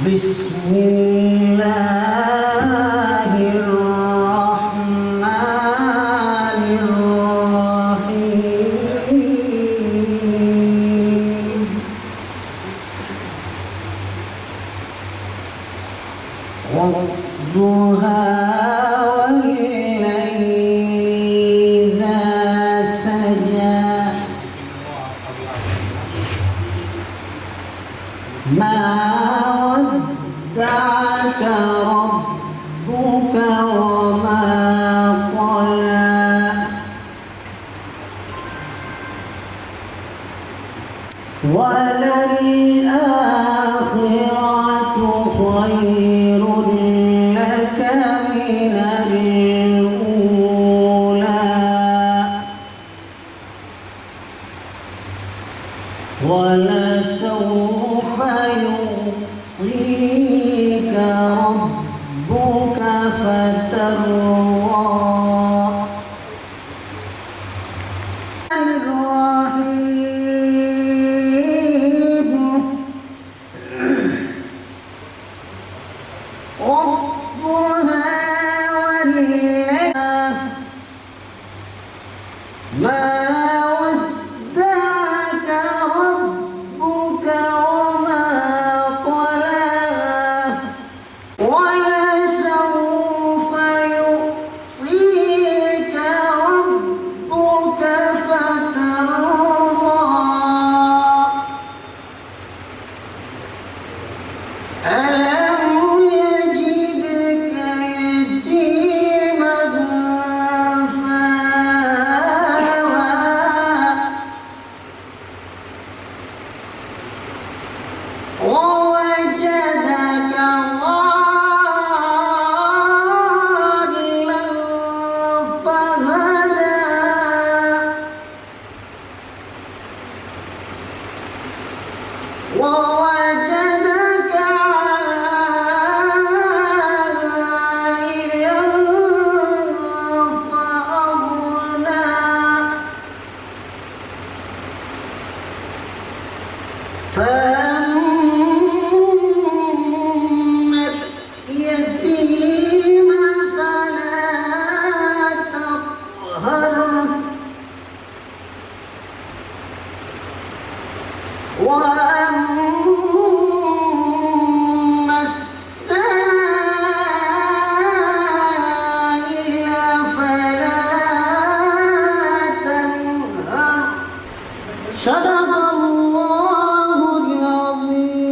بسم الله الرحمن الرحيم والضحى والليل إذا سجى ما ودعك ربك وما قلى وللآخرة خير لك من الأولى ولسوف يعطيك ربك فترضى الرحيم والضحى والليل ما ودعك ربك وما قلى ولسوف يعطيك ربك فترضى ألم يجدك يتيما فآوى ووجدك ضالا فهدى ووجدك عائلا فأغنى فأما اليتيم فلا تقهر وأما السائل فلا تنهر صدق الله العظيم.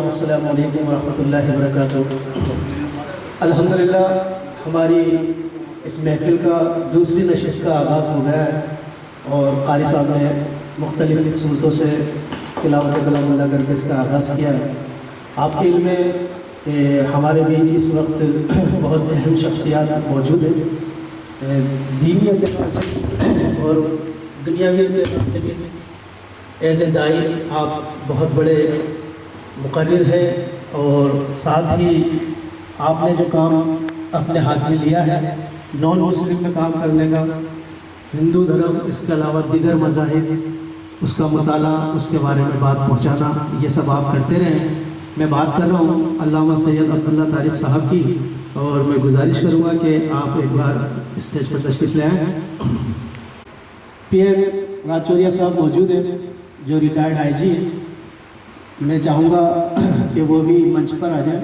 السلام علیکم ورحمۃ اللہ وبرکاتہ. الحمدللہ ہماری اس محفل کا دوسری نشست کا آغاز ہو گیا ہے اور قاری صاحب نے مختلف صورتوں سے تلاوت کلام اللہ کر کے اس کا آغاز کیا ہے. آپ کے علم میں کہ ہمارے بیچ اس وقت بہت اہم شخصیات موجود ہیں، دینی اعتبار سے اور دنیاوی اعتبار سے بھی. ایز اے دائی آپ بہت بڑے مقرر ہیں اور ساتھ ہی آپ نے جو کام اپنے ہاتھ میں لیا ہے نان مسلم میں کام کرنے کا، ہندو دھرم اس کے علاوہ دیگر مذاہب اس کا مطالعہ، اس کے بارے میں بات پہنچانا، یہ سب آپ کرتے رہیں. میں بات کر رہا ہوں علامہ سید عبداللہ طارق صاحب کی اور میں گزارش کروں گا کہ آپ ایک بار اسٹیج پر تشریف لے آئیں. پی ایم راجوریہ صاحب موجود ہیں جو ریٹائرڈ آئی جی ہیں. میں چاہوں گا کہ وہ بھی منچ پر آ جائیں.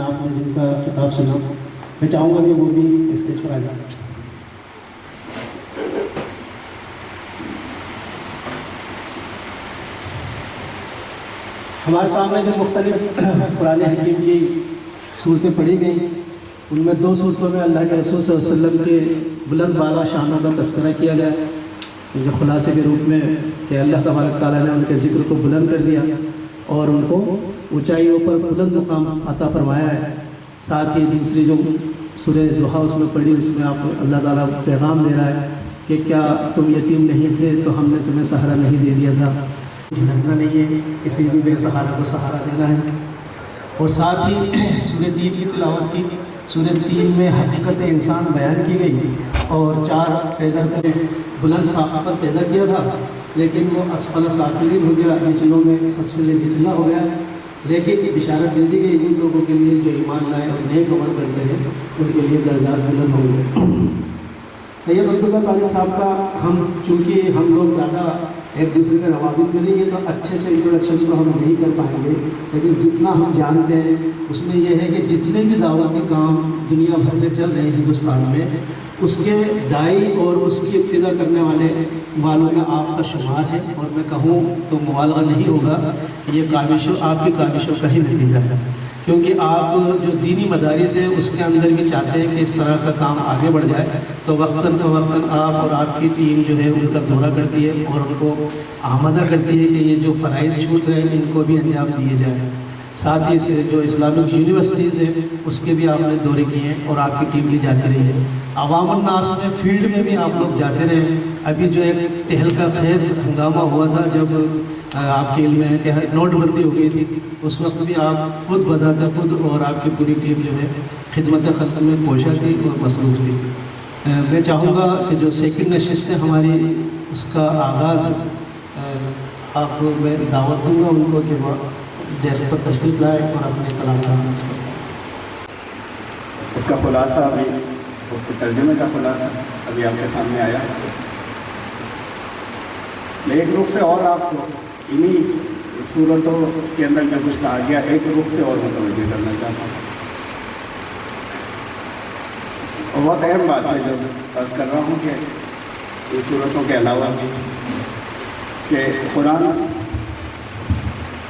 آپ نے جن کا خطاب سنا میں چاہوں گا کہ وہ بھی اسٹیج پر آ جائیں. ہمارے سامنے جو مختلف قرآن حکیم کی صورتیں پڑھی گئیں ان میں دو صورتوں میں اللہ کے رسول صلی اللہ علیہ وسلم کے بلند بالا شانوں کا تذکرہ کیا گیا ان کے خلاصے کے روپ میں کہ اللہ تبارک تعالیٰ نے ان کے ذکر کو بلند کر دیا اور ان کو اونچائیوں پر بلند مقام عطا فرمایا ہے. ساتھ ہی دوسری جو سورہ ضحیٰ اس میں پڑھی، اس میں آپ اللہ تعالیٰ پیغام دے رہا ہے کہ کیا تم یتیم نہیں تھے تو ہم نے تمہیں سہارا نہیں دے دیا تھا، جھنکنا نہیں ہے، کسی بھی بے سہارا کو سہارا دینا ہے۔ اور ساتھ ہی سورہ 3 کی تلاوت کی۔ سورہ 3 میں حقیقت انسان بیان کی گئی اور 4 پیدا کرے، بلند ساخت پر پیدا کیا تھا لیکن وہ اسفل سافلین ہو گیا، نچلوں میں سب سے نچلا ہو گیا، لیکن بشارت دے دی گئی ان لوگوں کے لیے جو ایمان لائے اور نیک عمل کرتے ہیں، ان کے لیے درجات بلند ہوں گے۔ سید عبداللہ قاری صاحب کا چونکہ ہم لوگ زیادہ ایک دوسرے کے روابط میں نہیں ہے تو اچھے سے انٹروڈکشن کو ہم نہیں کر پائیں گے، لیکن جتنا ہم جانتے ہیں اس میں یہ ہے کہ جتنے بھی دعوتی کام دنیا بھر میں چل رہے ہیں ہندوستان میں، اس کے دائی اور اس کی ابتدا کرنے والوں میں آپ کا شمار ہے، اور میں کہوں تو مبالغہ نہیں ہوگا کہ یہ آپ کی کاوشوں کا ہی نتیجہ ہے، کیونکہ آپ جو دینی مدارس ہیں اس کے اندر بھی چاہتے ہیں کہ اس طرح کا کام آگے بڑھ جائے، تو وقتاً فوقتاً آپ اور آپ کی ٹیم جو ہے ان کا دورہ کرتی ہے اور ان کو آمادہ کرتی ہے کہ یہ جو فرائض چھوٹ رہے ہیں ان کو بھی انجام دیے جائیں۔ ساتھ ہی جو اسلامک یونیورسٹیز ہیں اس کے بھی آپ نے دورے کیے ہیں اور آپ کی ٹیم بھی جاتی رہی ہے۔ عوام الناس میں فیلڈ میں بھی آپ لوگ جاتے رہے۔ ابھی جو ایک تہلکہ خیز ہنگامہ ہوا تھا جب آپ کے علم ہے کہ نوٹ بندی ہو گئی تھی، اس وقت بھی آپ خود بذات خود اور آپ کی پوری ٹیم جو ہے خدمت خلق میں کوشاں تھی اور مصروف تھی۔ میں چاہوں گا کہ جو سیکنڈ نشست ہے ہماری اس کا آغاز آپ کو میں دعوت دوں گا ان کو کہ وہ ڈیسک پر تشریف لائے اور اپنے کلام کا آغاز کریں۔ اس کا خلاصہ ابھی، اس کے ترجمے کا خلاصہ ابھی آپ کے سامنے آیا۔ میں ایک رخ سے اور آپ کو انہی صورتوں کے اندر میں کچھ کہا گیا ایک رخ سے اور متوجہ کرنا چاہتا ہوں، اور بہت اہم بات ہے جو عرض کر رہا ہوں کہ یہ صورتوں کے علاوہ بھی کہ قرآن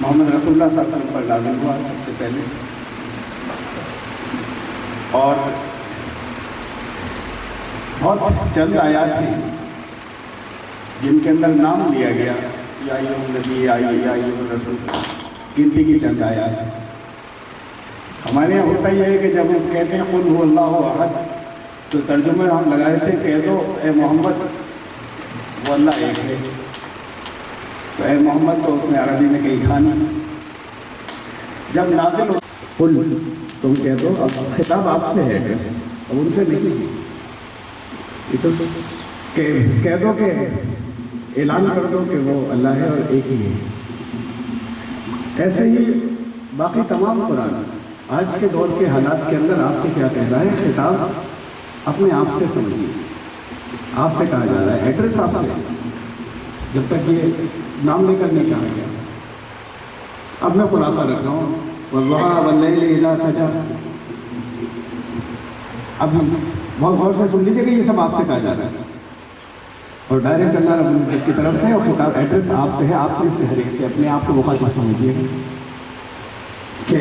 محمد رسول اللہ صلی اللہ علیہ وسلم پر نازل ہوا سب سے پہلے، اور بہت چند آیات ہیں جن کے اندر نام لیا گیا، یا ایھا النبی یا ایھا الرسول، گنتی کی چند آیات ہیں۔ ہمارے یہاں ہوتا یہ ہے کہ جب ہم کہتے ہیں قل ھو اللہ احد تو ترجمے ہم لگائے تھے کہہ دو اے محمد وہ اللہ ایک ہے، تو اے محمد تو اس میں عربی میں کئی کھانی، جب نازل ہو قل تم کہہ دو، اب خطاب آپ سے ہے، اب ان سے نہیں، یہ تو کہہ دو کہ اعلان کر دو کہ وہ اللہ ہے اور ایک ہی ہے۔ ایسے ہی باقی تمام قرآن آج کے دور کے حالات کے اندر آپ سے کیا کہہ رہا ہے، خطاب اپنے آپ سے سمجھیے، آپ سے کہا جا رہا ہے، ایڈریس آپ سے، جب تک یہ نام لے کر نہیں کہا گیا۔ اب میں خلاصہ رکھ رہا ہوں، والضحیٰ واللیل اذا سجا، اب بہت غور سے سن لیجیے کہ یہ سب آپ سے کہا جا رہا ہے، اور ڈائریکٹ اللہ رب العزت کی طرف سے، اور خطاب ایڈریس آپ سے ہے، آپ میں سے ہر ایک سے اپنے آپ کو مخاطب سمجھیے کہ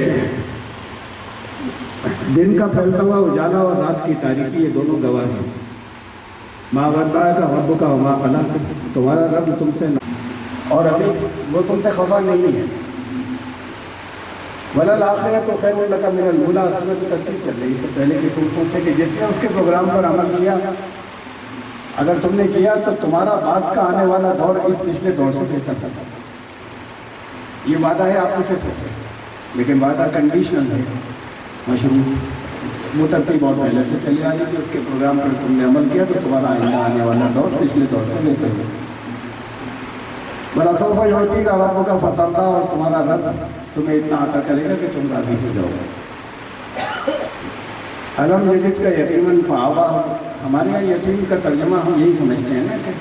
دن کا پھیلتا ہوا اجالا اور رات کی تاریکی یہ دونوں گواہ ہیں۔ ماں ودعک ربک وما قلی، تمہارا رب تم سے اور ابھی وہ تم سے خفا نہیں ہے۔ وَلَلْآخِرَةُ خَيْرٌ لَكَ مِنَ الْأُولَىٰ، اس میں تو ترتیب چل رہی ہے اس سے پہلے کی صورتوں سے کہ جس نے اس کے پروگرام پر عمل کیا، اگر تم نے کیا تو تمہارا بعد کا آنے والا دور اس پچھلے دور سے بہتر کرتا ہے۔ یہ وعدہ ہے آپ سے سب سے، لیکن وعدہ کنڈیشنل ہے، مشروط، وہ ترتیب اور پہلے سے چلی آئی کہ اس کے پروگرام پر تم نے عمل کیا تو تمہارا آئندہ آنے والا دور پچھلے دور سے بہتر ہے۔ وَلَسَوْفَ يُعْطِيكَ رَبُّكَ فَتَرْضَىٰ، اور تمہارا رب تمہیں اتنا عطا کرے گا کہ تم راضی ہو جاؤ گے۔ الم یجدک یتیما فآویٰ، ہمارے یہاں یتیم کا ترجمہ ہم یہی سمجھتے ہیں نا کہ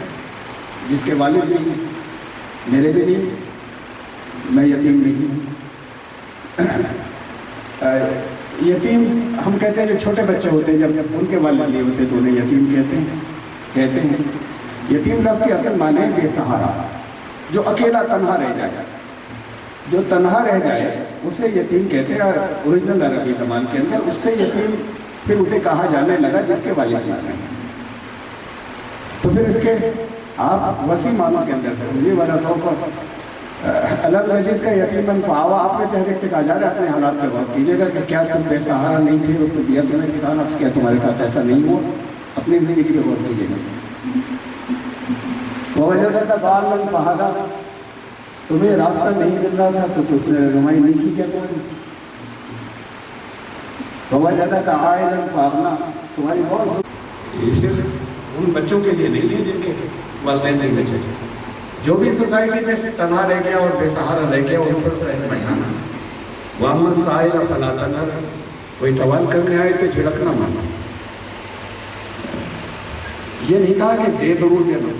جس کے والد نہیں ہیں، میرے بھی نہیں، میں یتیم نہیں ہوں۔ یتیم ہم کہتے ہیں جو چھوٹے بچے ہوتے ہیں جب ان کے والد نہیں ہوتے تو انہیں یتیم کہتے ہیں۔ یتیم لفظ کی اصل معنی ہے بے سہارا، جو اکیلا تنہا رہ جائے، جو تنہا رہ جائے اسے یتیم کہتے ہیں، اور اوریجنل عربی زبان کے اندر اس سے یتیم پھر اسے کہا جانے لگا جس کے والد نہ رہے۔ تو پھر اس کے آپ وسیع معنوں کے اندر سمجھیے، وَلَسَوْفَ الگ مسجد کا یتیماً فآویٰ، آپ میں سے ہر ایک سے کہا جا رہا ہے اپنے حالات پہ غور کیجیے گا کہ کیا تم بے سہارا نہیں تھے، اس نے دیا تمہیں ٹھکانا، کیا تمہارے ساتھ ایسا نہیں ہوا؟ اپنی زندگی پہ غور کیجیے گا. ووجدک ضالاً فہدیٰ، تمہیں راستہ نہیں مل رہا تھا تو اس نے رہنمائی نہیں کی کیا تمہاری؟ ووجدک عائلاً فأغنیٰ، تمہاری بہت. یہ صرف ان بچوں کے لیے نہیں ہے جن کے والدین نہیں بچے، جو بھی سوسائٹی میں تنہا رہ گیا اور بے سہارا رہ گیا ان پر رحم بڑھانا. وَأَمَّا السَّائِلَ فَلَا تَنْهَرْ، کوئی سوال کرنے آئے تو جھڑکنا مانا. یہ نہیں کہا کہ دے ضرور دینا،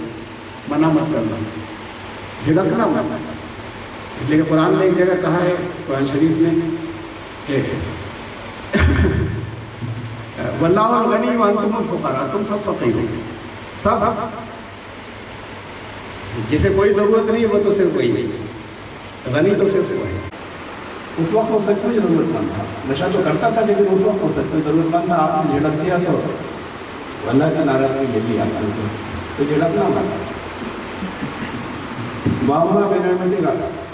منع مت کرنا، جھڑکنا مانا. لیکن قرآن نے ایک جگہ کہا ہے، قرآن شریف میں کہ واللہ الغنی وانتم الفقراء، تم سب فقیر ہو. سب جسے کوئی ضرورت نہیں ہے وہ تو صرف وہی ہے، غنی تو صرف وہ ہے. اس وقت وہ سچ میں ضرورت مند تھا، نشہ تو کرتا تھا لیکن اس وقت وہ سچ میں ضرورت مند تھا. آپ نے جھڑک دیا تو اللہ کی ناراضگی لے لی آپ نے، تو جھڑکنا مانا. معاملہ میں نعمتیں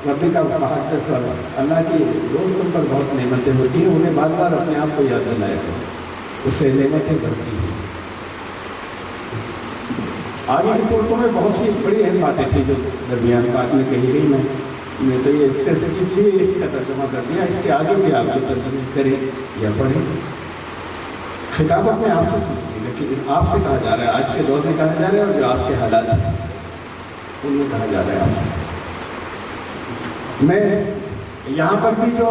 ربی کا بہت سوال، اللہ کی روز تم پر بہت نعمتیں ہوتی ہیں، انہیں بار بار اپنے آپ کو یاد دلایا کرو، اس سے نعمتیں بڑھتی ہیں. آگے کی صورتوں میں بہت سی بڑی اہم باتیں تھیں جو درمیان بات میں کہی گئی. میں تو یہ اس کے لیے اس کا ترجمہ کر دیا، اس کے آگے بھی آپ جو ترجمہ کریں یا پڑھیں. خطاب اپنے آپ سے سوچیے، لیکن آپ سے کہا جا رہا ہے، آج کے دور میں کہا جا رہا ہے، اور جو آپ کے حالات ہیں ان میں کہا جا رہا ہے آپ سے. میں یہاں پر بھی جو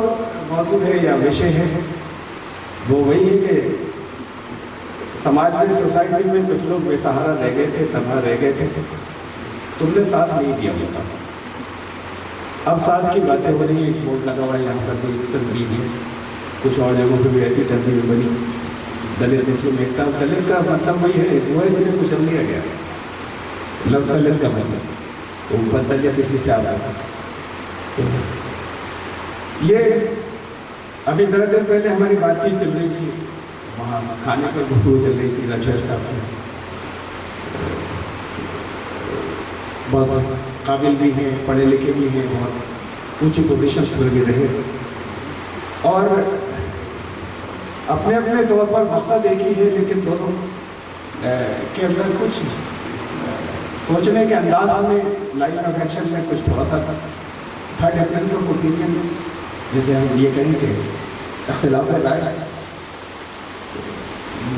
موضوع ہے یا وشے ہے وہ وہی ہے کہ سماج میں، سوسائٹی میں کچھ لوگ بے سہارا رہ گئے تھے، تنہا رہ گئے تھے، تم نے ساتھ نہیں دیا ہوتا. اب ساتھ کی باتیں ہو رہی ہیں، ایک بورڈ لگا ہوا ہے یہاں پر بھی تنظیم ہے، کچھ اور جگہوں پہ بھی ایسی تنظیمیں بنی. دلت مسلم ایکتا، دلت کا مطلب وہی ہے، وہ ہے جنہیں کچل دیا گیا. لفظ دلت کا مطلب وہ بدلیت اسی سے آ رہا تھا. یہ ابھی ذرا دیر پہلے ہماری بات چیت چل رہی تھی، وہاں کھانے پر گفتگو چل رہی تھی رجوع صاحب سے. بہت قابل بھی ہیں، پڑھے لکھے بھی ہیں، بہت اونچی پوزیشنس پر بھی رہے، اور اپنے اپنے طور پر مقصد ایک ہی ہے، لیکن دونوں کے اندر کچھ سوچنے کے انداز میں، لائن آف ایکشن میں کچھ تھوڑا تھا ڈفرینس آف اوپینین، جیسے ہم یہ کہیں کہ اختلاف رائے.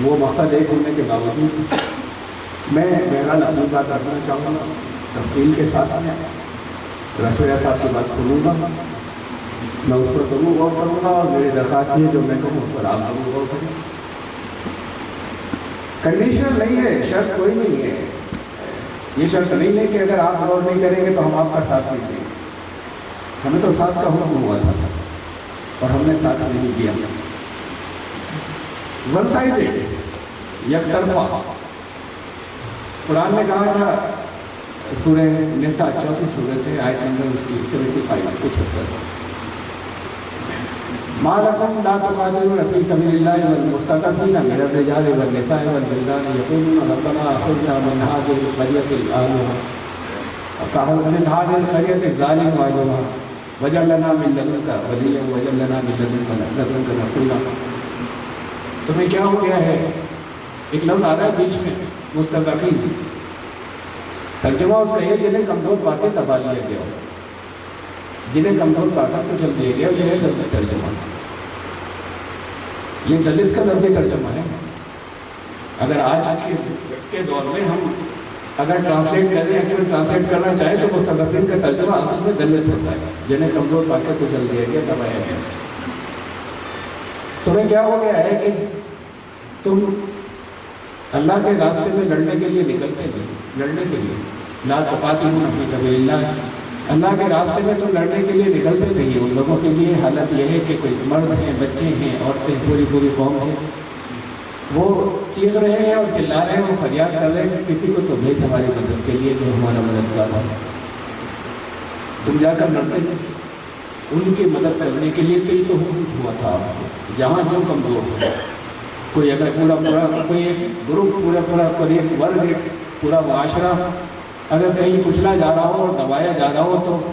وہ مقصد ایک ہونے کے باوجود میں بہرحال اپنی بات رکھنا چاہوں گا تفصیل کے ساتھ. میں رفیع صاحب کی بات سنوں گا، میں اس پر ضرور غور کروں گا، اور میری درخواست یہ جو میں کہوں اس پر آپ ضرور غور کریں. کنڈیشن نہیں ہے، شرط کوئی نہیں ہے. یہ شرط نہیں ہے کہ اگر آپ غور نہیں کریں گے تو ہم آپ کا ساتھ نہیں دیں گے. ہمیں تو ساتھ کا حکم ہوا تھا اور ہم نے ساتھ نہیں دیا. ون سائیڈڈ، یک طرفہ. قرآن نے کہا تھا، سورہ نساء 34 سورت ہے، آیت نمبر اس کی 75 کچھ 76، مَا لَكُمْ لَا تُقَاتِلُونَ فِي سَبِيلِ اللَّهِ وَالْمُسْتَضْعَفِينَ مِنَ الرِّجَالِ وَالنِّسَاءِ وَالْوِلْدَانِ يَقُولُونَ رَبَّنَا أَخْرِجْنَا مِنْ هَٰذِهِ الْقَرْيَةِ الظَّالِمِ أَهْلُهَا وَاجْعَل لَّنَا مِن لَّدُنكَ وَلِيًّا وَاجْعَل لَّنَا مِن لَّدُنكَ نَصِيرًا. تمہیں کیا ہو گیا ہے؟ ایک لفظ آ رہا ہے بیچ میں، مستضعفین. ترجمہ اس کا یہ جنہیں کمزور پا کے دبا لیا گیا ہو، جنہیں کمزور پا کر کچل دیا گیا، یہ ہے لفظ ترجمہ. یہ دلت کا لفظ ترجمہ ہے. اگر آج کے دور میں ہم اگر ٹرانسلیٹ کریں، ایکچوئل ٹرانسلیٹ کرنا چاہیں تو مستضعفین کا ترجمہ اصل میں دلت ہوتا ہے، جنہیں کمزور پا کے کچل دیا گیا، دبایا گیا. تمہیں کیا ہو گیا ہے کہ تم اللہ کے راستے میں لڑنے کے لیے نکلتے تھے، لڑنے کے لیے. لا تقاتلون فی سبیل اللہ، اللہ کے راستے میں تم لڑنے کے لیے نکلتے تھے. ان لوگوں کے لیے حالت یہ ہے کہ کوئی مرد ہیں، بچے ہیں، عورتیں، پوری قوم ہے، وہ چیخ رہے ہیں اور چلا رہے ہیں اور فریاد کر رہے ہیں کہ کسی کو تو بھیج ہماری مدد کے لیے جو ہمارا مددگار ہے. تم جا کر لڑتے تھے ان کی مدد کرنے کے لیے. تو یہ تو حکم ہوا تھا جہاں جو کمزور ہو، کوئی اگر پورا کوئی ایک گروپ، پورا کوئی ایک ورگ، ایک پورا معاشرہ اگر کہیں کچلا جا رہا ہو اور دبایا جا رہا ہو تو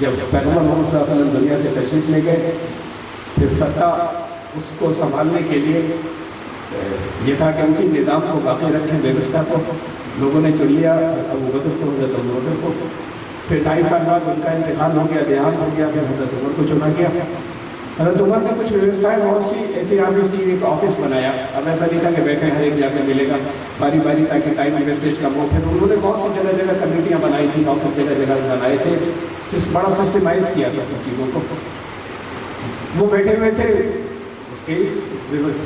جب پیغمبر محمد صلی اللہ علیہ وسلم دنیا سے تشریف لے گئے، پھر سطح اس کو سنبھالنے کے لیے یہ تھا کہ اسی نظام کو باقی رکھیں، ویوستھا کو لوگوں نے چن لیا ابو بکر کو، حضرت ابو بکر کو۔ پھر 2.5 سال بعد ان کا انتقال ہو گیا، دیہات ہو گیا، پھر حضرت عمر کو چنا گیا۔ حضرت عمر نے کچھ ویوستھائیں بہت سی ایسی آفس کی، ایک آفس بنایا۔ اب ایسا نہیں تھا کہ بیٹھے ہر ایک جگہ ملے گا، باری باری، تاکہ ٹائم ویسٹیج کم ہو۔ پھر انہوں نے بہت سی جگہ جگہ کمیٹیاں بنائی تھیں، آفس جگہ جگہ بنائے تھے، بڑا سسٹمائز کیا تھا سب چیزوں کو۔ وہ بیٹھے ہوئے تھے اس کے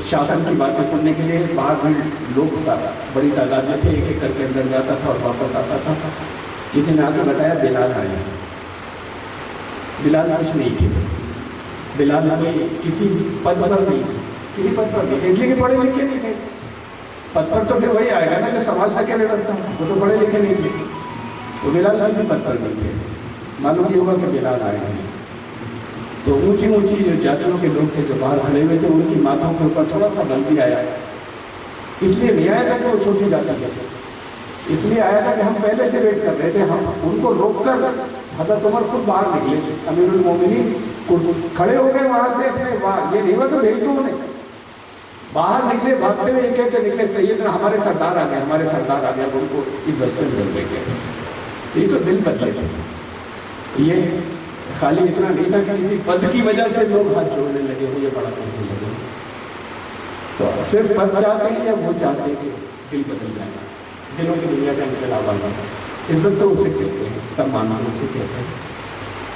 شاسن کی باتیں سننے کے لیے، باہر بھی لوگ بڑی تعداد میں تھے، ایک ایک کر کے اندر جاتا تھا اور واپس آتا تھا۔ کسی نے آ کے بتایا بلال آیا۔ بلال کچھ نہیں تھے، بلال کوئی کسی پد پر نہیں تھے، کسی پد پر نہیں تھے، اس لیے کہ پڑھے لکھے نہیں تھے۔ پد پر تو پھر وہی آئے گا نا جو سنبھال سکے ویوستھا، وہ تو پڑھے لکھے نہیں تھے، وہ بلال کسی پد پر نہیں تھے۔ معلوم یہ ہوگا کہ بلال آئے ہیں تو اونچی اونچی جو جاتیوں کے لوگ تھے جو باہر کھڑے ہوئے تھے، ان کی ماتھوں کے اوپر تھوڑا سا بل بھی آیا۔ اس لیے نہیں آیا تھا کہ وہ چھوٹی جاتی تھے، اس لیے آیا تھا کہ ہم پہلے سے ویٹ کر رہے تھے، ہم ان کو روک کر حضرت عمر خود باہر نکلے، امیر المومنین کھڑے ہو گئے وہاں سے اپنے، یہ نہیں ہوا کہ بھیج دو انہیں، باہر نکلے بھاگتے ہوئے، یہ کہتے نکلے سیدنا ہمارے سردار آ گئے، ہمارے سردار آ گئے، ان کو عزت سے مل لے گئے۔ یہ تو دل بدلے تھے، یہ خالی اتنا نہیں تھا کہ کسی پد کی وجہ سے لوگ ہاتھ جوڑنے لگے ہو یا بڑا کرنے لگے، تو صرف پد چاہتے ہیں یا وہ چاہتے ہیں کہ دل بدل جائے، دلوں کی دنیا کا انقلاب آنا۔ عزت تو اسے کہتے ہیں، سمان اسے کہتے ہیں،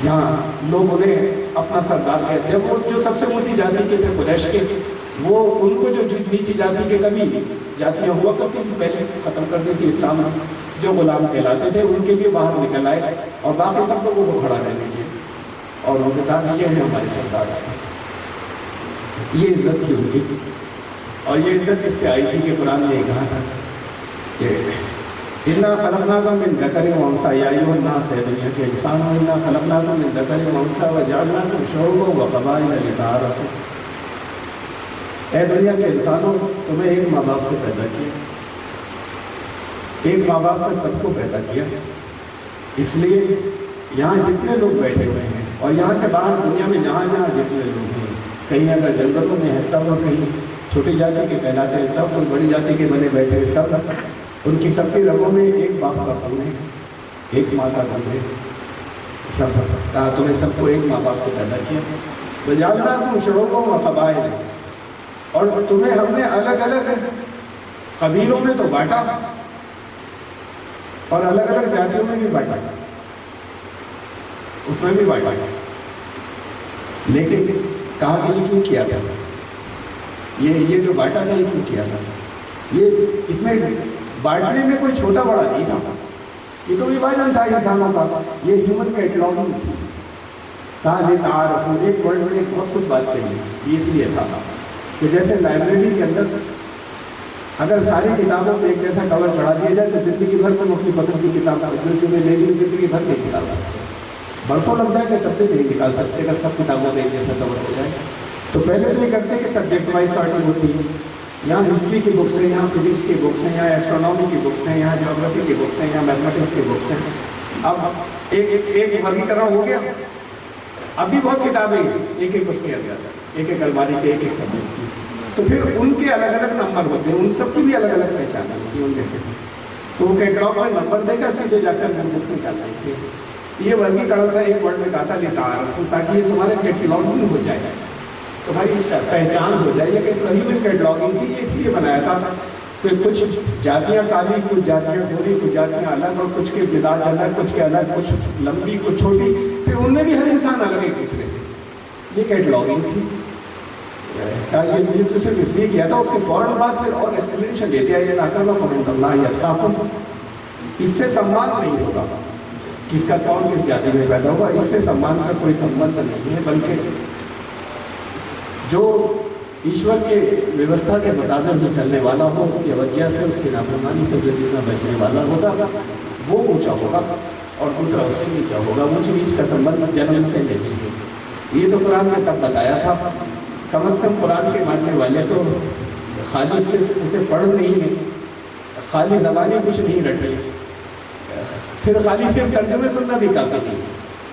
جہاں لوگ انہیں اپنا سردار کہتے ہیں۔ جب وہ جو سب سے اونچی جاتی کے تھے قریش کے، وہ ان کو جو نیچی جاتی کے کبھی جاتیاں ہوا کرتی تھی پہلے ختم کر دی تھی اسلام میں، جو غلام کہلاتے تھے ان کے لیے باہر نکل آئے اور باقی سب لوگوں کو کھڑا رہنے دیے اور ان سے کہا یہ ہے ہمارے سردار سے۔ یہ عزت تھی ان کی، اور یہ عزت اس سے آئی تھی کہ قرآن نے کہا تھا کہ اِنَّا خَلَقْنَاكُم مِّن ذَكَرٍ وَأُنثَىٰ يَا أَيُّهَا النَّاسُ، اے دنیا کے انسان ہو، اِنَّا خَلَقْنَاكُم مِّن ذَكَرٍ وَأُنثَىٰ وَجَعَلْنَاكُمْ شُعُوبًا وَقَبَائِلَ لِتَعَارَفُوا۔ اے دنیا کے انسانوں، تمہیں ایک ماں باپ سے پیدا کیا، ایک ماں باپ سے سب کو پیدا کیا، اس لیے یہاں جتنے لوگ بیٹھے ہوئے ہیں اور یہاں سے باہر دنیا میں جہاں جہاں جتنے لوگ ہیں، کہیں اگر جنگلوں میں ہے تب، اور کہیں چھوٹی جاتی کے کہلاتے ہیں تب، کوئی بڑی جاتی کے بنے بیٹھے ہیں تب، ان کی سب کی رگوں میں ایک باپ کا خون ہے، ایک ماں کا خون ہے۔ سب کہا تمہیں سب کو ایک ماں باپ سے پیدا کیا، تو جاننا تم شعوبوں و قبائل، اور تمہیں ہم نے الگ الگ قبیلوں میں تو بانٹا اور الگ الگ جاتیوں میں بھی بانٹا، اس میں بھی بانٹا، لیکن کہا کہ یہ کیوں کیا تھا، یہ جو بانٹا تھا یہ کیوں کیا تھا؟ یہ اس میں بانٹنے میں کوئی چھوٹا بڑا نہیں تھا، یہ تو ویبھاجن تھا انسانوں کا، یہ ہیومن کیٹلاگنگ تھی۔ کہا لِتَعَارَفُوا، ایک ورڈ میں بہت کچھ بات کہی ہے، یہ اس لیے تھا کہ جیسے لائبریری کے اندر اگر ساری کتابوں پہ ایک جیسا کور چڑھا دیا جائے تو زندگی بھر میں مختلف قسم کی کتاب جو تمہیں لے لی زندگی بھر نہیں نکال سکتے، برسوں لگ جائے گا تب بھی نہیں نکال سکتے اگر سب کتابوں پہ ایک جیسا کور ہو جائے۔ تو پہلے تو یہ کرتے ہیں کہ سبجیکٹ وائز سارٹنگ ہوتی ہے، یہاں ہسٹری کی بکس ہیں، یہاں فزکس کی بکس ہیں، یہاں ایسٹرونومی کی بکس ہیں، یہاں جیوگرافی کی بکس ہیں، یہاں میتھمیٹکس کی بکس ہیں۔ اب ایک ورگیکرن ہو گیا، اب بھی بہت کتابیں ہیں، ایک ایک اس کے اندر، ایک ایک الماری کے ایک ایک سبجیکٹ کی، تو پھر ان کے الگ الگ نمبر ہوتے ہیں، ان سب کی بھی الگ الگ پہچان ہوتی ہے ان میں سے، تو وہ کیٹلاگ میں نمبر دے گا، سیدھے جا کر بک نکال دیں گے۔ یہ ورگیکرن تھا، ایک ورڈ میں کہا تھا لِتَعَارَفُوا، تاکہ یہ تمہارے کیٹلاگنگ ہو جائے، تمہاری پہچان ہو جائے۔ یہ ہیومن کیٹلاگنگ کی یہ اس لیے بنایا تھا کہ کچھ جاتیاں کالی، کچھ جاتیاں گوری، کچھ جاتیاں الگ، اور کچھ کے مزاج الگ، کچھ کے الگ، کچھ لمبی کچھ چھوٹی، پھر ان میں بھی ہر انسان الگ ایک دوسرے سے، یہ کیٹلاگنگ تھی۔ یہ تو صرف اس لیے کیا تھا، اس کے فوراً بعد پھر اور ایکسپلینیشن دیتے ہیں، یہ اکرمکم عند اللہ اتقاکم، اس سے سمان نہیں ہوگا کس کا کون کس جاتی میں پیدا ہوا، اس سے سمان کا کوئی سمبند نہیں ہے، بلکہ جو ایشور کے ویوستھا کے مطابق جو چلنے والا ہو، اس کی اوجھا سے، اس کی نافرمانی سے جو جتنا بچنے والا ہوگا وہ اونچا ہوگا اور دوسرا اس سے نیچا ہوگا۔ اونچ نیچ کا سمبند جنم سے نہیں ہے، یہ تو قرآن نے تب بتایا تھا۔ کم از کم قرآن کے ماننے والے تو خالی صرف اسے پڑھ نہیں ہے، خالی زبانی کچھ نہیں رٹ رہے، پھر خالی صرف ترجمے سننا بھی کافی نہیں،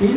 3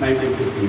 1950।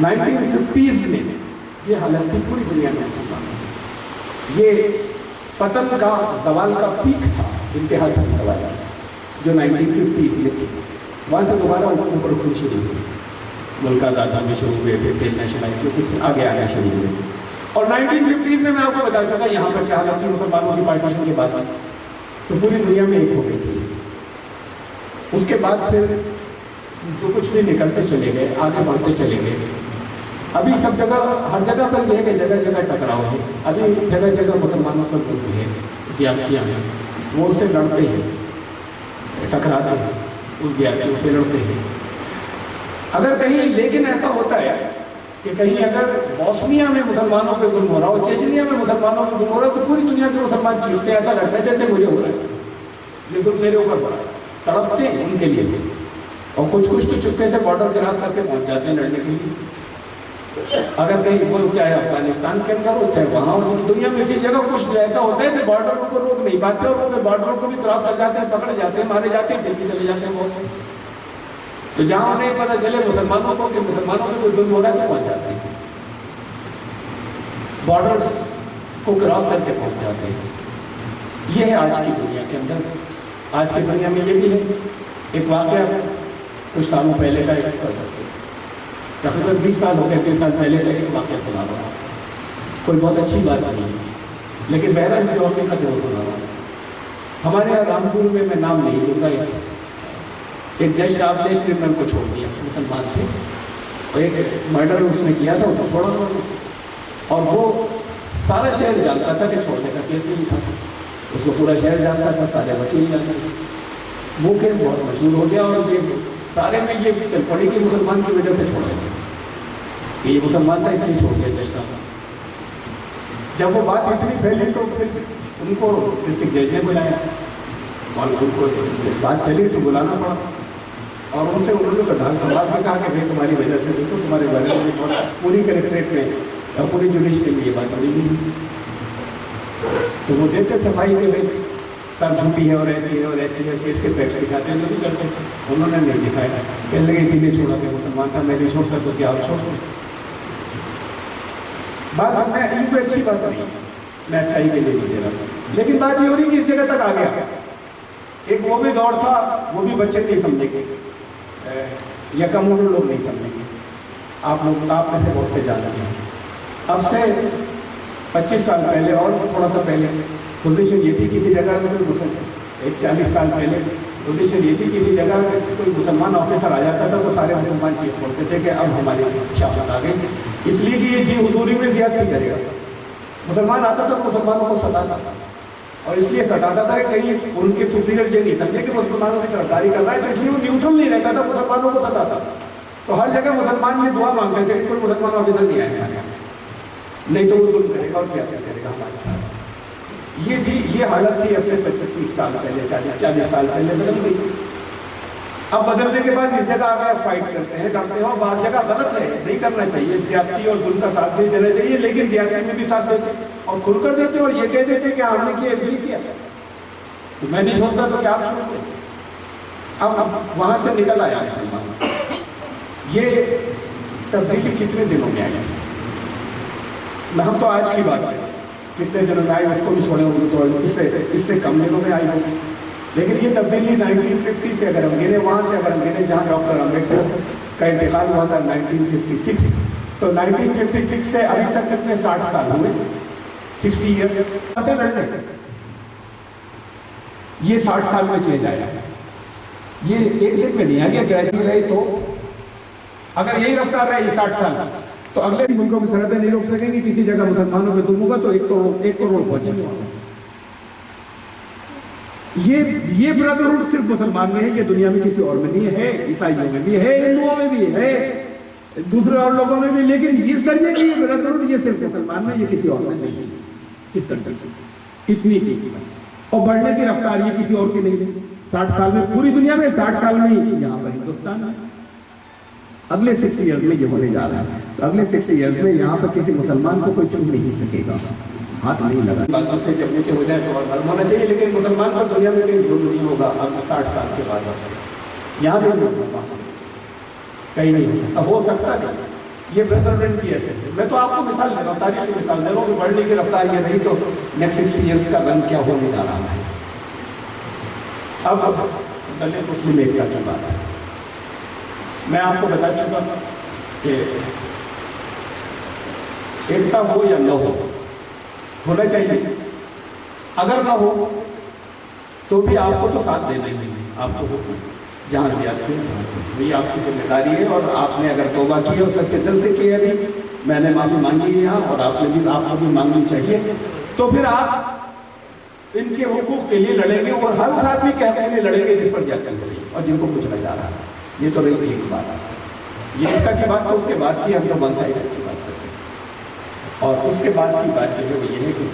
1950s میں یہ حالت تھی پوری دنیا میں مسلمانوں کی. یہ پتن کا زوال کا پیک تھا, انتہا تھا زوال جو 1950s میں تھی. وہاں سے دوبارہ اوپر اٹھنی شروع ہوئی, ملکات آتا میں شروع ہوئے, پھر تیل نیشنل آئی, پھر کچھ آگے آگے شروع ہوئے. اور 1950s میں آپ کو بتا چکا یہاں پر کیا حالت تھی مسلمانوں کی پارٹیشن کے بعد, تو پوری دنیا میں ایک ہو گئی تھی. اس کے بعد پھر جو کچھ بھی نکلتے چلے گئے, آگے بڑھتے چلے گئے. ابھی سب جگہ, ہر جگہ پر یہ ہے کہ جگہ جگہ ٹکراؤ ہے. ابھی جگہ جگہ مسلمانوں پر ظلم ہے, زیادتیاں ہیں, وہ اس سے لڑتے ہیں, ٹکراتے ہیں, ان زیادتیوں سے لڑتے ہیں. اگر کہیں لیکن ایسا ہوتا ہے کہ کہیں اگر بوسنیا میں مسلمانوں پہ ظلم ہو رہا ہو, چیچنیا میں مسلمانوں پہ ظلم ہو رہا ہو, تو پوری دنیا کے مسلمان چیختے ہیں, ایسا لگتا ہے جیسے مجھے ہو رہا ہے, یہ ظلم میرے اوپر پڑا ہے, تڑپتے ہیں ان کے لیے بھی. اور کچھ تو چپکے سے بارڈر کراس کر کے پہنچ جاتے ہیں لڑنے کے لیے. اگر کہیں وہ چاہے افغانستان کے اندر ہو, چاہے وہاں ہو, دنیا میں اسی جگہ کچھ ایسا ہوتا ہے کہ بارڈروں کو روک نہیں پاتے, اور وہ بارڈروں کو بھی کراس کر جاتے ہیں, پکڑ جاتے ہیں, مارے جاتے ہیں, پھر بھی چلے جاتے ہیں بہت سے. تو جہاں انہیں پتہ چلے مسلمانوں کو کہ مسلمانوں میں کوئی ظلم ہو رہا ہے تو پہنچ جاتے ہیں, بارڈرز کو کراس کر کے پہنچ جاتے ہیں. یہ ہے آج کی دنیا کے اندر. آج کی دنیا میں یہ بھی ہے. ایک واقعہ کچھ سالوں پہلے کا ایک تقریباً 20 سال ہو گئے, 20 سال پہلے کا ایک واقعہ سنا رہا ہوں. کوئی بہت اچھی بات نہیں ہے, لیکن بہرحال جو حقیقت ہے وہ سنا رہا ہوں. ہمارے یہاں رامپور میں, میں نام نہیں لوں گا, ایک جج صاحب نے کرمنل کو چھوڑ دیا, مسلمان تھے, اور ایک مرڈر اس نے کیا تھا, اس کو چھوڑا, اور وہ سارا شہر جانتا تھا کہ چھوڑنے کا کیس نہیں تھا. اس کو پورا شہر جانتا تھا, سارے وکیل جانتے تھے. وہ کیس بہت مشہور ہو گیا, اور یہ سارے میں یہ چل پڑی کہ مسلمان کی وجہ سے چھوڑ دیا, کہ یہ مسلمان تھا اس لیے چھوڑ دیا جج صاحب. جب وہ بات اتنی پھیلی تو پھر ان کو ڈسٹرکٹ جج نے بلایا, اور ان کو بات چلی تو بلانا پڑا, اور ان سے انہوں نے تو ڈھال سوال میں کہا کہ بھائی تمہاری وجہ سے دیکھو تمہارے بارے میں بہت پوری کلیکٹریٹ میں اور پوری جوڈیشری میں یہ بات بڑی ہوئی. تو وہ دیتے صفائی کے بھائی سب جھوٹی ہے اور ایسی ہے اور ایسی ہے, کیس کے فیکٹس دکھاتے ہیں, نہیں کرتے. انہوں نے نہیں دکھایا, کہنے لگے اسی لیے چھوڑا کہ مسلمان تھا, میں نہیں چھوڑ سکتا, تو کیا آپ چھوڑ دیں. بات میں ان کو اچھی بات نہیں, میں اچھائی کے لیے نہیں دے رہا ہوں, لیکن بات یہ ہو رہی کہ اس جگہ تک آ گیا. ایک وہ بھی دور تھا, وہ بھی بچے نہیں سمجھیں گے, یا کم عمر لوگ نہیں سمجھیں گے. آپ لوگ, آپ میں سے بہت سے جانتے ہیں. اب سے 25 سال پہلے اور تھوڑا سا پہلے پوزیشن یہ تھی کسی جگہ میں کوئی مسلمان, ایک 40 سال پہلے پوزیشن یہ تھی کسی جگہ میں کوئی مسلمان آفیسر آ جاتا تھا تو سارے مسلمان چیز چھوڑتے تھے کہ اب ہماری شافت آ گئی, اس لیے کہ یہ جی حضوری میں زیادتی کرے گا. مسلمان آتا تھا مسلمانوں کو ستاتا تھا, اور اس لیے ستاتا تھا کہ کہیں ان کے سپیریئر یہ نہیں سمجھے کہ مسلمانوں کی طرفداری کر رہا ہے, تو اس لیے وہ نیوٹرل نہیں رہتا تھا, مسلمانوں کو ستاتا. تو ہر جگہ مسلمان یہ دعا مانگتے تھے کہ کوئی مسلمان آفیسر نہیں آئے, نہیں تو وہ ظلم کرے گا اور سیاست کرے گا ہمارے ساتھ. یہ حالت تھی اب سے 25 سال پہلے, 40 سال پہلے بدل گئی. اب بدلنے کے بعد اس جگہ آ گیا فائٹ کرتے ہیں, کرتے ہیں, اور بعض جگہ غلط ہے, نہیں کرنا چاہیے, زیادتی اور ظلم کا ساتھ نہیں دینا چاہیے, لیکن زیادتی میں بھی ساتھ دیتے اور کھل کر دیتے اور یہ کہہ دیتے کہ ہم نے کیا اس لیے کیا, تو میں نہیں سوچتا تو کہ آپ چھوڑ دیں. اب وہاں سے نکل آیا مسلمان. یہ تبدیلی کتنے دنوں میں آئی؟ ہم تو آج کی بات کریں, کتنے دنوں میں آئی اس کو بھی چھوڑے ہوں گے تو اس سے کم دنوں میں آئی ہوگی. لیکن یہ تبدیلی 1950 سے اگر ہم گنے, وہاں سے اگر ہم گنے جہاں ڈاکٹر امبیڈکر کا انتقال ہوا تھا 1956, تو 1956 سے ابھی تک کتنے 60 سال ہوئے, 60 ایئرس لڑنے. یہ 60 سال میں چینج آیا, یہ ایک دن میں نہیں آ گیا. گریجویٹ رہی تو اگر یہی رفتار رہے یہ 60 سال, تو اگلے ملکوں کی سرحدیں نہیں روک سکیں گی. کسی جگہ مسلمانوں میں ظلم ہوگا تو 1 کروڑ پہنچے گا. یہ برادرہڈ صرف مسلمان میں ہے, یہ دنیا میں کسی اور میں نہیں ہے. عیسائیوں میں بھی ہے, ہندوؤں میں بھی ہے, دوسرے اور لوگوں میں بھی, لیکن اس درجے کی یہ برادرہڈ یہ صرف مسلمان میں, یہ کسی اور میں نہیں ہے. اس درجے کی اتنی کی, اور بڑھنے کی رفتار یہ کسی اور کی نہیں ہے. 60 سال میں پوری دنیا میں, 60 سال میں یہاں پر ہندوستان ہے. اگلے 60 ایئرز میں یہ ہونے جا رہا ہے. تو اگلے 60 ایئرز میں یہاں پر کسی مسلمان کو کوئی چھو نہیں سکے گا, ہاتھ نہیں لگا. باتوں سے جب نیچے ہو جائے تو اور نرم ہونا چاہیے, لیکن مسلمان کو دنیا میں کہیں ظلم نہیں ہوگا. اب 60 سال کے بعد یہاں بھی کہیں نہیں ہو سکتا. ہو سکتا نہیں, یہ برادرہڈ کی ایسے سے. میں تو آپ کو مثال دے رہا ہوں, تاریخ کی مثال دے رہا ہوں کہ بڑھنے کی رفتار یہ نہیں تو نیکسٹ 60 ایئرس کا رن کیا ہونے جا رہا ہے. اب دلت مسلم ایکتا کی بات ہے. میں آپ کو بتا چکا کہ ایکتا ہو یا نہ ہو, ہونا چاہیے. اگر نہ ہو تو بھی آپ کو تو ساتھ دینا ہی نہیں, آپ کو جہاں زیادتی ہے وہی آپ کی ذمہ داری ہے. اور آپ نے اگر توبہ کی اور سچے دل سے کی ہے بھی, میں نے معافی مانگی ہے یہاں اور آپ نے بھی, آپ کو بھی مانگنی چاہیے, تو پھر آپ ان کے حقوق کے لیے لڑیں گے اور ہر اس آدمی کے حق کے لیے لڑیں گے جس پر زیادتی ہو رہی ہے اور جن کو کچھ نہ جا رہا ہے. یہ تو رہی ایک بات ہے. یہ ایکتا کی بات تو اس کے بعد کی, ہم تو ون سائڈ کی بات کرتے ہیں. اور اس کے بعد کی بات جو ہے وہ یہ ہے کہ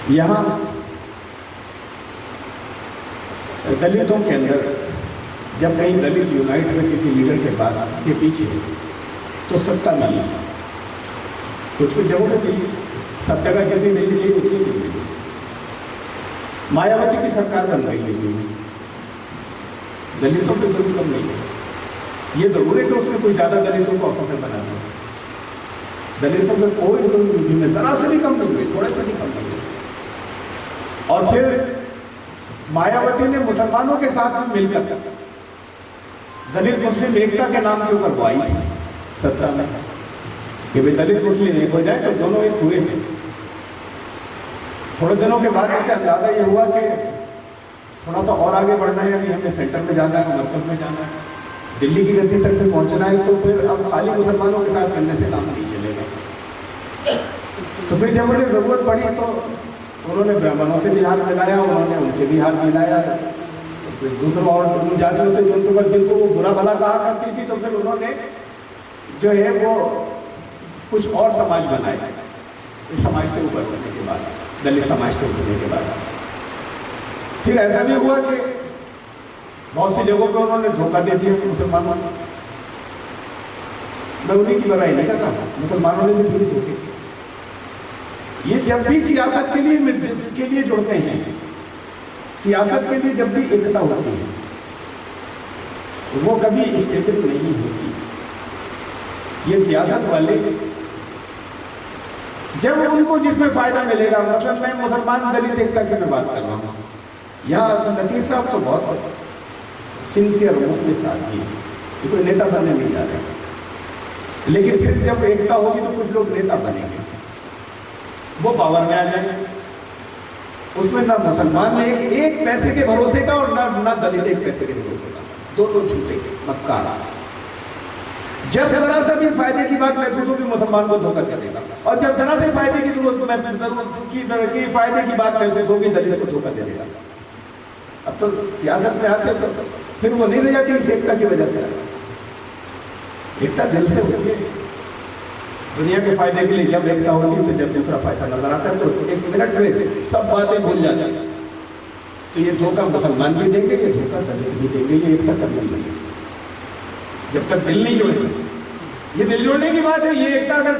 یہاں دلتوں کے اندر جب کہیں دلت یونائٹ میں کسی لیڈر کے بعد کے پیچھے تو ستا ملی, کچھ کچھ جگہوں پہ ملی, سب جگہ جتنی ملنی چاہیے اتنی نہیں ملی. مایاوتی کی سرکار بن گئی لیکن دلتوں پہ ظلم کم نہیں ہے. یہ ضرور ہے کہ اس نے کوئی زیادہ دلتوں کو افسر بنا دیا. دلتوں پہ کوئی ظلم نہیں ہے, ذرا سے بھی کم نہیں ہوئی, تھوڑا سا بھی کم نہیں ہوئی. اور پھر مایاوتی نے مسلمانوں کے ساتھ میں مل کر دلت مسلم ایکتا کے نام کے اوپر بوائی تھی ستا میں کہ بھائی دلت مسلم ایک ہو جائے, تو دونوں ایک ہوئے تھے. تھوڑے دنوں کے بعد اس سے اندازہ یہ ہوا کہ تھوڑا سا اور آگے بڑھنا ہے, ابھی ہمیں سینٹر میں جانا ہے, مرکز میں جانا ہے, دلی کی گدی تک بھی پہنچنا ہے, تو پھر اب خالی مسلمانوں کے ساتھ ملنے سے کام نہیں چلے گا. تو پھر جب انہیں ضرورت پڑی تو انہوں نے برہمنوں سے بھی ہاتھ ملایا, انہوں نے ان سے بھی ہاتھ ملایا, دوسروں اور جاتیوں سے جن کو وہ برا بھلا کہا کرتی تھی, تو پھر انہوں نے جو ہے وہ کچھ اور سماج بنائے. اس سماج سے اوپر کرنے کے بعد, دلت سماج سے اترنے کے بعد پھر ایسا بھی ہوا کہ بہت سی جگہوں پہ انہوں نے دھوکہ دے دیا مسلمانوں کو. میں انہیں کی برائی نہیں کر رہا, مسلمانوں نے بھی پوری دھوکے. یہ جب بھی سیاست کے لیے جڑتے ہیں, سیاست کے لیے جب بھی ایکتا ہوتی ہے, وہ کبھی اسٹیبل نہیں ہوتی. یہ سیاست والے جب ان کو جس میں فائدہ ملے گا, مطلب میں مسلمان دلت ایکتا کی میں بات کر رہا ہوں, یہاں لطیف صاحب تو بہت سنسیئر مخلص آدمی ہے, یہ کوئی نیتا بننے نہیں جا رہے, لیکن پھر جب ایکتا ہوگی تو کچھ لوگ نیتا بنیں گے, وہ پاور میں آ جائیں گے. اس میں نہ مسلمان نے ایک پیسے کے بھروسے کا اور نہ دلت ایک پیسے کے بھروسے کا, دونوں جھوٹے مکار. جب ذرا سا بھی فائدے کی بات محسوس ہوگی مسلمان کو دھوکہ دے دے گا, اور جب ذرا سے فائدے کی فائدے کی بات محسوس ہوگی دلت کو دھوکہ دے دے گا. اب تو سیاست میں آتے تو پھر وہ نہیں رہ جاتی اس ایکتا کی وجہ سے. ایکتا دل سے ہوتی ہے. دنیا کے فائدے کے لیے جب ایکتا ہوتی ہے تو جب دوسرا فائدہ نظر آتا ہے تو ایک منٹ میں سب باتیں بھول جاتی ہیں. تو یہ دھوکہ مسلمان بھی دیں گے, یہ دھوکہ دلت بھی دیں گے, یہ ایکتا کرنے نہیں ہے جب تک دل نہیں جوڑے. یہ دل جوڑنے کی بات ہے. یہ ایکتا اگر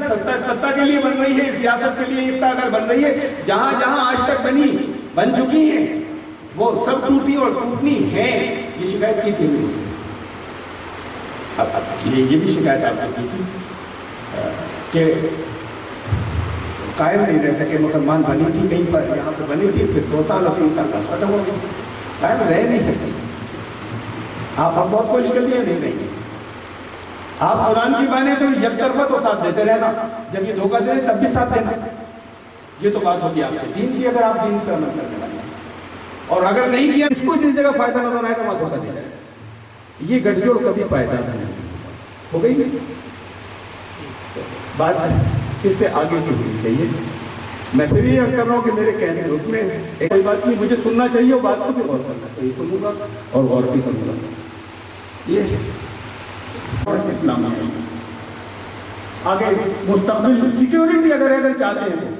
ستا کے لیے بن رہی ہے, سیاست کے لیے ایکتا اگر بن رہی ہے, جہاں جہاں آج تک بن چکی ہیں وہ سب ٹوٹی اور ٹوٹنی ہے. یہ شکایت کی تھی مجھ سے, اب یہ بھی شکایت آپ کی تھی کہ قائم نہیں رہ سکے. مسلمان بنی تھی کہیں پر, یہاں پہ بنی تھی, پھر 2 سال اور 3 سال بعد ختم ہو گئی, قائم رہ نہیں سکتی. آپ اب بہت کوشش کر لیے, نہیں رہیں گے. آپ قرآن کی مانیں تو یک طرفہ تو ساتھ دیتے رہنا, جب یہ دھوکہ دے تب بھی ساتھ دینا. یہ تو بات ہوگی آپ کے دین کی, اگر آپ دین پر عمل کرنے والے ہیں. اور اگر نہیں کیا, اس کو جس جگہ فائدہ نظر آئے گا وہاں دھوکہ دے جائے. یہ گٹھ جوڑ کبھی فائدہ نہیں ہو گئی. بات اس سے آگے کی ہونی چاہیے. میں پھر یہ عرض کر رہا ہوں کہ میرے کہنے اس میں کوئی بات نہیں, مجھے سننا چاہیے, اور بات کو بھی غور کرنا چاہیے. سنوں گا اور غور بھی کروں گا. یہ اور اسلام ہے. آگے مستقبل سیکیورٹی اگر چاہتے ہیں,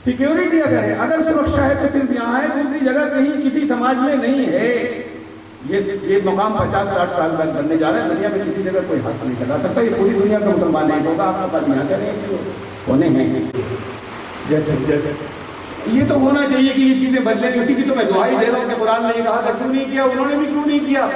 سیکیورٹی اگر ہے, اگر سرکشا ہے تو صرف یہاں ہے, دوسری جگہ کہیں کسی سماج میں نہیں ہے. یہ مقام 50-60 سال بعد بننے جا رہا ہے. دنیا میں کسی جگہ کوئی ہاتھ نہیں کرا سکتا. یہ پوری دنیا کا مسلمان ایک ہوگا. آپ کا بات یہاں کریں کہ ہونے ہیں جیسے یہ تو ہونا چاہیے کہ یہ چیزیں بدلیں. اسی کی تو میں دعائی دے رہا ہوں کہ قرآن نے یہ کہا تھا, کیوں نہیں کیا؟ انہوں نے بھی کیوں نہیں کیا؟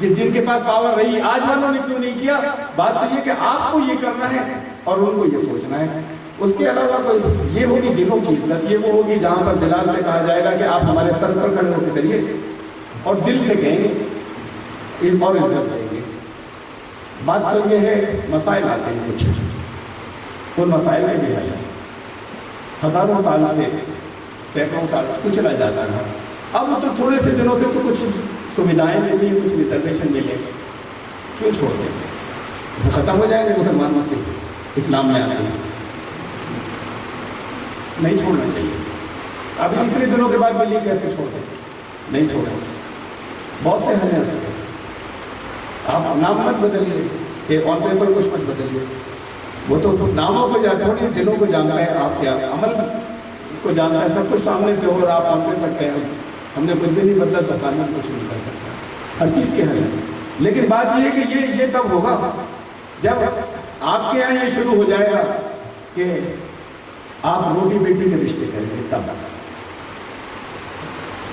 جن کے پاس پاور رہی آج والوں نے کیوں نہیں کیا؟ بات تو یہ کہ آپ کو یہ کرنا ہے اور ان کو یہ سوچنا ہے. اس کے علاوہ کوئی یہ ہوگی دلوں کی عزت, یہ وہ ہوگی جہاں پر بلال سے کہا جائے گا کہ آپ ہمارے سر پر کھڑے ہو کے کریے اور دل سے کہیں گے اور عزت دیں گے. بات تو یہ ہے مسائل آتے ہیں کچھ, ان مسائل کے بھی حل ہزاروں سال سے سینکڑوں سال کچھ رہ جاتا ہے. اب تو تھوڑے سے دنوں سے تو کچھ سویدھائیں ملی, کچھ ریزرویشن ملے, کیوں چھوڑ دیں؟ اسے ختم ہو جائے گا مسلمان ہوتے اسلام میں آتے ہیں. نہیں چھوڑنا چاہیے. ابھی اتنے دنوں کے بعد ملی کیسے چھوڑ دیں؟ نہیں چھوڑیں. بہت سے حل ہیں اس کے. آپ نام مت بدلیے, ایک آن پیپر کچھ مت بدلیے. وہ تو ناموں کو تھوڑی دلوں کو جانتا ہے, آپ کیا عمل کو جانتا ہے. سب کچھ سامنے سے ہو اور آپ آن پیپر کہیں ہم نے کچھ بھی نہیں بدلا تو قانون کچھ نہیں کر سکتا. ہر چیز کے حل ہے. لیکن بات یہ ہے کہ یہ تب ہوگا جب آپ کے یہاں یہ شروع ہو جائے گا کہ آپ روٹی بیٹی کے رشتے کریں گے. تب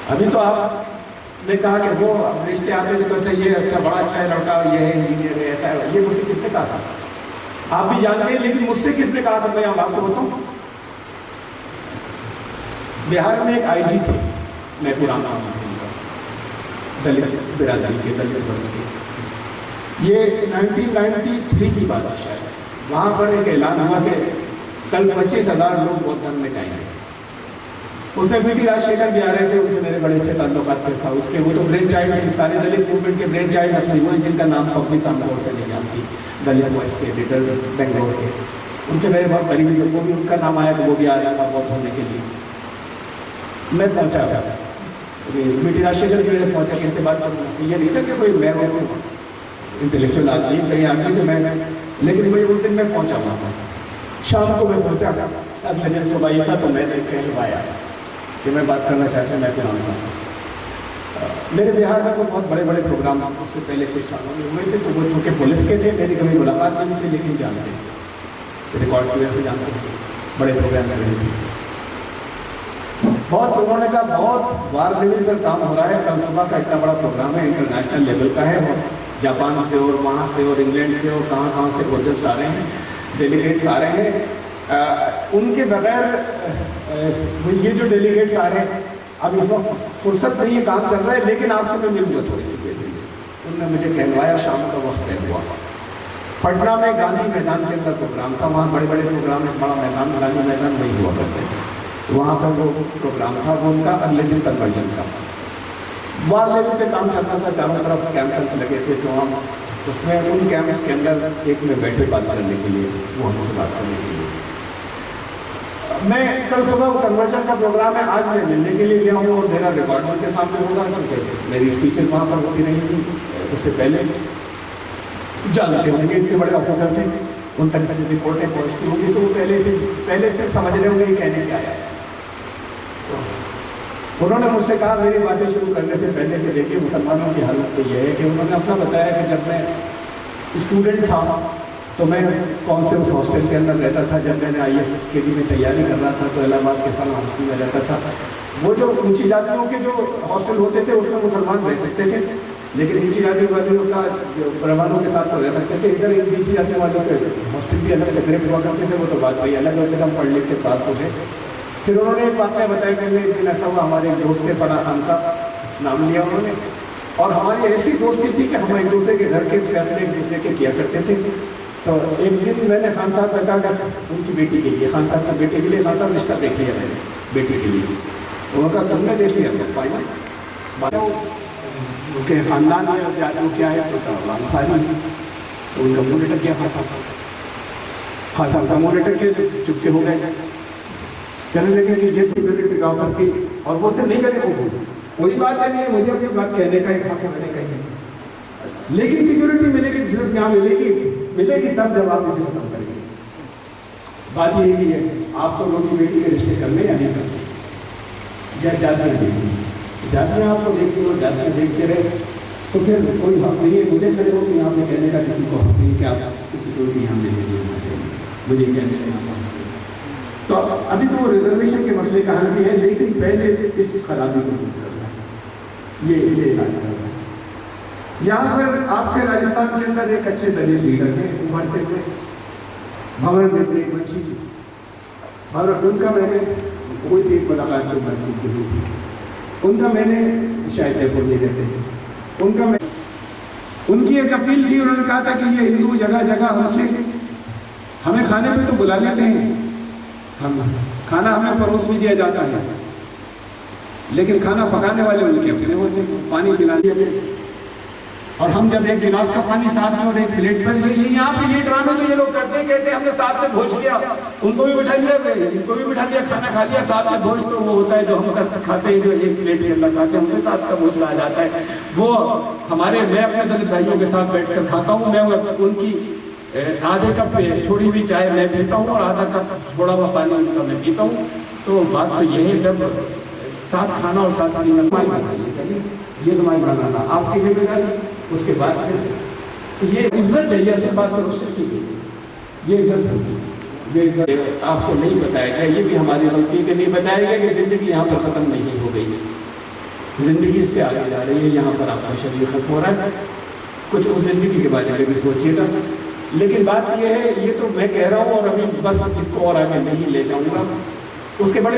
ابھی تو آپ نے کہا کہ وہ رشتے آتے ہیں تو یہ اچھا بڑا اچھا ہے لڑکا, یہ ہے انجینئر ہے, ایسا ہے. یہ مجھ سے کس نے کہا تھا آپ بھی جانتے ہیں, لیکن مجھ سے کس نے کہا تھا میں آپ کو بتاؤں. بہار میں ایک آئی جی تھے, میں پرانا دلت برادری کے, دلت ورگ کے. یہ 1993 کی بات ہے شاید. وہاں پر ایک اعلان ہوا کہ کل 25,000 لوگ بودھ دھرم میں جائیں گے. اس میں بی ٹی راج شیکھر بھی آ رہے تھے, ان سے میرے بڑے اچھے تعلقات تھے ساؤتھ کے. وہ تو برین چائلڈ ہیں, سارے دلت موومنٹ کے برین چائلڈ اصلی ہوئے جن کا نام پبلک عام طور سے نہیں جانتی. دلت وائس کے لیڈر بنگلور کے, ان سے میرے بہت قریبی لوگ, وہ بھی ان کا نام آیا کہ وہ بھی آ رہا تھا بودھ ہونے کے لیے. میں پہنچا بی ٹی راج شیکھر کی پہنچا کہ ان سے بات کروں. یہ نہیں تھا کہ کوئی میں انٹلیکچوئل آدمی کہیں آدمی تو میں, لیکن میں اس دن میں پہنچا وہاں پر. شام کو میں پہنچا, اگلے دن صبح یہ تھا تو میں نے کہلوایا کہ میں بات کرنا چاہتا ہوں. میں قرآن صاحب میرے بہار میں کوئی بہت بڑے بڑے پروگرام اس سے پہلے کچھ سالوں میں ہوئے تھے, تو وہ چونکہ پولیس کے تھے, میری کبھی ملاقات نہیں تھی, لیکن جانتے تھے, ریکارڈ کی وجہ سے جانتے تھے, بڑے پروگرام سے رہے تھے. بہت انہوں نے کہا بہت وار لیول پر کام ہو رہا ہے. کل صبح کا اتنا بڑا پروگرام ہے, انٹرنیشنل لیول کا ہے, اور جاپان سے اور وہاں سے اور انگلینڈ سے اور کہاں سے پروجیکٹس آ رہے ہیں, ڈیلیگیٹس آ رہے ہیں. ان کے بغیر یہ جو ڈیلیگیٹس آ رہے ہیں اب اس وقت فرصت نہیں ہے, کام چل رہا ہے, لیکن آپ سے میں ملوں گا تھوڑی سی دیر میں. انہوں نے مجھے کہلوایا, شام کا وقت طے ہوا. پٹنہ میں گاندھی میدان کے اندر پروگرام تھا, وہاں بڑے بڑے پروگرام, ایک بڑا میدان گاندھی میدان وہی ہوا کرتے تھے. وہاں پر وہ پروگرام تھا, وہ ان کا اگلے دن کنورجن کا وار لیول پہ کام چلتا تھا. چاروں طرف کیمپس لگے تھے, تو ہم اس میں ان کیمپس کے اندر ایک میں بیٹھے بات کرنے کے لیے, وہ ہم سے بات کرنے کے لیے. میں کل صبح وہ کنورجن کا پروگرام ہے, آج میں ملنے کے لیے گیا ہوں, اور میرا ریکارڈ ان کے سامنے ہوگا, چونکہ میری اسپیچز وہاں پر ہوتی رہی تھی. اس سے پہلے جانتے ہوں گے, اتنے بڑے آفیسر تھے, ان تک رپورٹیں پہنچتی ہوں گی, تو وہ پہلے سے سمجھ رہے ہوں گے یہ کہنے کیا آیا. انہوں نے مجھ سے کہا میری باتیں شروع کرنے سے پہلے کہ دیکھیے مسلمانوں کی حالت تو یہ ہے کہ انہوں نے اپنا بتایا کہ جب میں اسٹوڈنٹ تھا تو میں کون سے اس ہاسٹل کے اندر رہتا تھا. جب میں نے IAS کے لیے تیاری کر رہا تھا تو الہ آباد کے فلاں ہاسٹل میں رہتا تھا. وہ جو اونچی جاتیوں کے جو ہاسٹل ہوتے تھے اس میں مسلمان رہ سکتے تھے, لیکن نیچی جاتی والوں کا پروانوں کے ساتھ تو رہ سکتے تھے. ادھر نیچی جاتی والوں کے ہاسٹل بھی الگ سیپریٹ ہوا کرتے تھے, وہ تو بات وہی الگ ہوتے, ہم پڑھ لکھ کے پاس ہو گئے. پھر انہوں نے ایک واقعہ بتایا کہ ایک دن ایسا ہوا, ہمارے ایک دوست تھے فرح خان صاحب, نام لیا انہوں نے, اور ہماری ایسی دوستی تھی کہ ہم ایک دوسرے کے گھر کے فیصلے ایک دوسرے کے کیا کرتے تھے. تو ایک دن میں نے خان صاحب سے کہا کہ ان کی بیٹی کے لیے, خان صاحب کی بیٹی کے لیے, خان صاحب رشتہ دیکھ لیا میں نے بیٹی کے لیے. انہوں نے کہا تم نے دیکھ لیا فائنل, ان کے خاندان میں کیا ہے تو انصاری, تو ان کا منہ لٹک گیا. خان صاحب کا منہ لٹک کے چپکے ہو گئے, کہنے لگے کہ یہ تو ضرور ٹکاؤ کر کے, اور وہ سے نہیں کرے خود وہی بات ہے, نہیں مجھے اپنی بات کہنے کا ایک حق ہے, میں نے کہی, لیکن سیکورٹی ملے گی, صرف یہاں ملے گی تب جب آپ اسے ختم کریں گے. بات یہ ہے آپ کو روٹی بیٹی کے رشتے کرنے یا نہیں کرنے, یا جاتیاں دیکھیں, جاتیاں آپ کو دیکھتے ہو, جاتیاں دیکھتے رہے تو پھر کوئی حق نہیں ہے. مجھے کہے ہو کہ یہاں پہ کہنے کا کسی کو حق نہیں کہ آپ سیکورٹی یہاں لے لیجیے, مجھے کہنے کا تو ابھی تو ریزرویشن کے مسئلے کا حل بھی ہے، لیکن پہلے اس خرابی کو دور کرنا ہے، یہ علاج کرنا ہے۔ یہاں پر آپ کے راجستھان کے اندر ایک اچھے دلت لیڈر ہیں ابھرتے ہوئے، بھور میں ایک اچھی چیز، اور ان کا میں نے کوئی تھی ملاقات کی بات چیت ہوئی تھی، ان کا میں نے شاید جے پور میں رہتے ہیں، ان کی ایک اپیل تھی، انہوں نے کہا تھا کہ یہ ہندو جگہ جگہ ہم سے ہمیں کھانے پہ تو بلا لیتے ہیں، ہم کھانا ہمیں پروس بھی دیا جاتا ہے، لیکن کھانا پکانے والے ان کے اپنے ہوتے ہیں، پانی پلانے، اور ہم جب ایک گلاس کا پانی ساتھ میں اور ایک پلیٹ پر یہ یہاں پہ یہ ڈرامے تو یہ لوگ کرتے ہیں، کہتے ہیں ہم نے ساتھ میں بھوج کیا، ان کو بھی بٹھا لیا، ان کو بھی بٹھا لیا، کھانا کھا لیا ساتھ میں، بھوج تو وہ ہوتا ہے جو ہم کھاتے ہیں، جو ایک پلیٹ کے اندر کھاتے ہیں، ان کے ساتھ کا بھوج کہا جاتا ہے۔ وہ ہمارے، میں اپنے دلت بھائیوں کے ساتھ بیٹھ کر کھاتا ہوں، میں ان کی آدھے کپ چھوڑی ہوئی چائے میں پیتا ہوں اور آدھا کپ چھوڑا ہوا پانی ان کا میں پیتا ہوں۔ تو بات تو یہ ہے، جب ساتھ کھانا اور ساتھ پینا یہ تمہاری بنانا آپ کی ذمہ داری، اس کے بعد یہ عزت چاہیے، اصل بات ہے اس سے یہ عزت ہوگی، یہ عزت آپ کو نہیں بتایا گیا، یہ بھی ہماری غلطی کہ نہیں بتایا گیا کہ زندگی یہاں پر ختم نہیں ہو گئی، زندگی اس سے آگے جا رہی ہے، یہاں پر آپ کا شریر ختم ہو رہا ہے، کچھ اس زندگی کے بارے میں بھی سوچیے گا۔ لیکن بات یہ ہے، یہ تو میں کہہ رہا ہوں اور ابھی بس اس کو اور آگے نہیں لے جاؤں گا، اس کے بڑے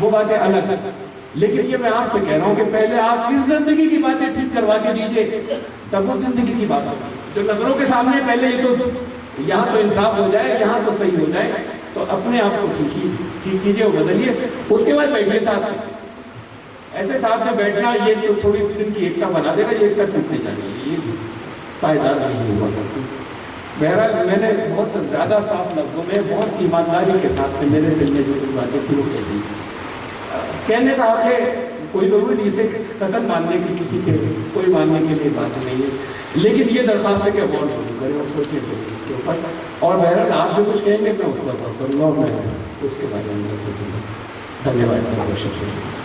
وہ باتیں الگ، لیکن یہ میں آپ سے کہہ رہا ہوں کہ پہلے آپ اس زندگی کی باتیں ٹھیک کروا کے دیجئے، تب وہ زندگی کی بات ہوگی جو نظروں کے سامنے، پہلے یہ تو یہاں تو انصاف ہو جائے، یہاں تو صحیح ہو جائے، تو اپنے آپ کو ٹھیک کیجئے اور بدلیے، اس کے بعد بیٹھیے ساتھ میں، ایسے ساتھ میں بیٹھنا یہ تو تھوڑی دن کی ایکتا بنا دے گا، یہ ایکتا ٹوٹنے جائے، یہ پائیدار نہیں ہوا کرتی۔ بہرحال میں نے بہت زیادہ صاف لفظوں میں، بہت ایمانداری کے ساتھ میرے دل میں جو کچھ باتیں تھی وہ کہہ دی، کہنے کا حق ہے، کوئی ضروری نہیں اسے قتل ماننے کی، کسی کے کوئی ماننے کے لیے بات نہیں ہے، لیکن یہ درخواست ہے کہ غور کریں اور سوچیں اس کے اوپر، اور بہرحال آپ جو کچھ کہیں گے میں اس پر غور کروں گا اور میں اس کے بارے میں سوچوں گا۔ دھنیہ واد، بہت شکریہ۔